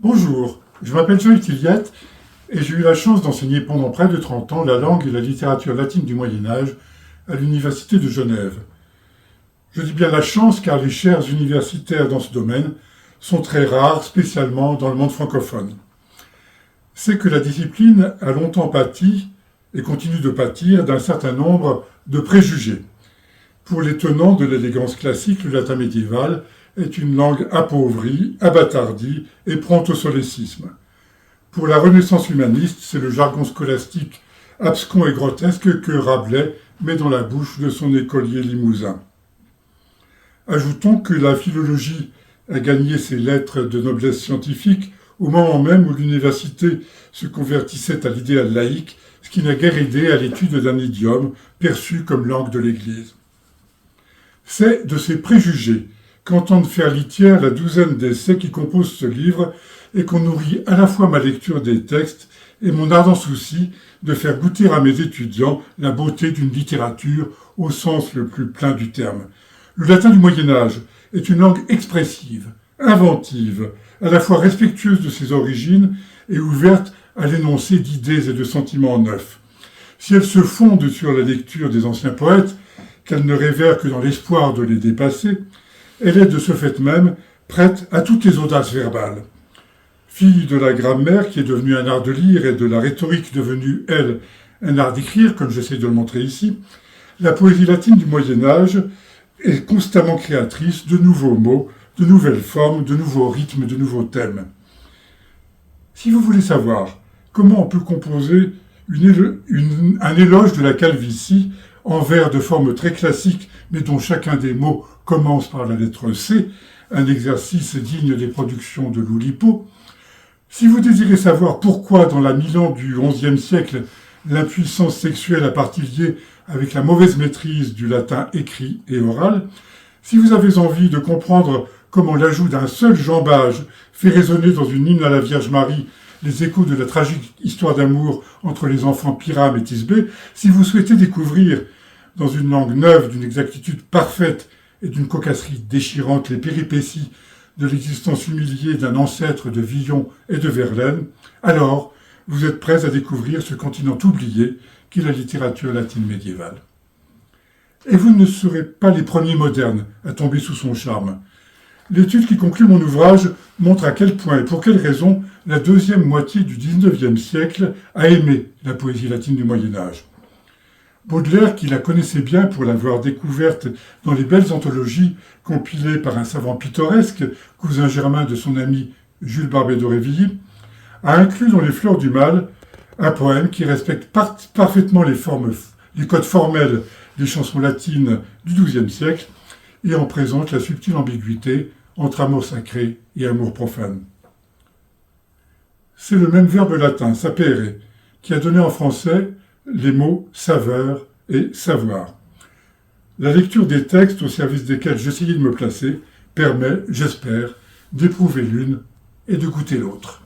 Bonjour, je m'appelle Jean Tilliette et j'ai eu la chance d'enseigner pendant près de 30 ans la langue et la littérature latine du Moyen-Âge à l'Université de Genève. Je dis bien la chance car les chaires universitaires dans ce domaine sont très rares, spécialement dans le monde francophone. C'est que la discipline a longtemps pâti et continue de pâtir d'un certain nombre de préjugés. Pour les tenants de l'élégance classique, le latin médiéval est une langue appauvrie, abâtardie et prompte au solécisme. Pour la Renaissance humaniste, c'est le jargon scolastique abscon et grotesque que Rabelais met dans la bouche de son écolier limousin. Ajoutons que la philologie a gagné ses lettres de noblesse scientifique au moment même où l'université se convertissait à l'idéal laïque, ce qui n'a guère aidé à l'étude d'un idiome perçu comme langue de l'Église. C'est de ces préjugés qu'entendent faire litière la douzaine d'essais qui composent ce livre et qu'on nourrit à la fois ma lecture des textes et mon ardent souci de faire goûter à mes étudiants la beauté d'une littérature au sens le plus plein du terme. Le latin du Moyen-Âge est une langue expressive, inventive, à la fois respectueuse de ses origines et ouverte à l'énoncé d'idées et de sentiments neufs. Si elle se fonde sur la lecture des anciens poètes, qu'elle ne révère que dans l'espoir de les dépasser, elle est de ce fait même prête à toutes les audaces verbales. Fille de la grammaire qui est devenue un art de lire et de la rhétorique devenue, elle, un art d'écrire, comme j'essaie de le montrer ici, la poésie latine du Moyen-Âge est constamment créatrice de nouveaux mots, de nouvelles formes, de nouveaux rythmes, de nouveaux thèmes. Si vous voulez savoir comment on peut composer un éloge de la calvitie en vers de forme très classique, mais dont chacun des mots commence par la lettre C, un exercice digne des productions de l'Oulipo, si vous désirez savoir pourquoi, dans la Milan du XIe siècle, l'impuissance sexuelle a partie liée avec la mauvaise maîtrise du latin écrit et oral, si vous avez envie de comprendre comment l'ajout d'un seul jambage fait résonner dans une hymne à la Vierge Marie les échos de la tragique histoire d'amour entre les enfants Pyrame et Thisbé, si vous souhaitez découvrir, dans une langue neuve d'une exactitude parfaite et d'une cocasserie déchirante, les péripéties de l'existence humiliée d'un ancêtre de Villon et de Verlaine, alors vous êtes prêts à découvrir ce continent oublié qu'est la littérature latine médiévale. Et vous ne serez pas les premiers modernes à tomber sous son charme. L'étude qui conclut mon ouvrage montre à quel point et pour quelles raisons la deuxième moitié du XIXe siècle a aimé la poésie latine du Moyen-Âge. Baudelaire, qui la connaissait bien pour l'avoir découverte dans les belles anthologies compilées par un savant pittoresque, cousin germain de son ami Jules Barbet d'Aurevilly, a inclus dans Les Fleurs du Mal un poème qui respecte parfaitement les codes formels des chansons latines du XIIe siècle et en présente la subtile ambiguïté entre amour sacré et amour profane. C'est le même verbe latin, sapere, qui a donné en français les mots saveur et savoir. La lecture des textes au service desquels j'essayais de me placer permet, j'espère, d'éprouver l'une et de goûter l'autre.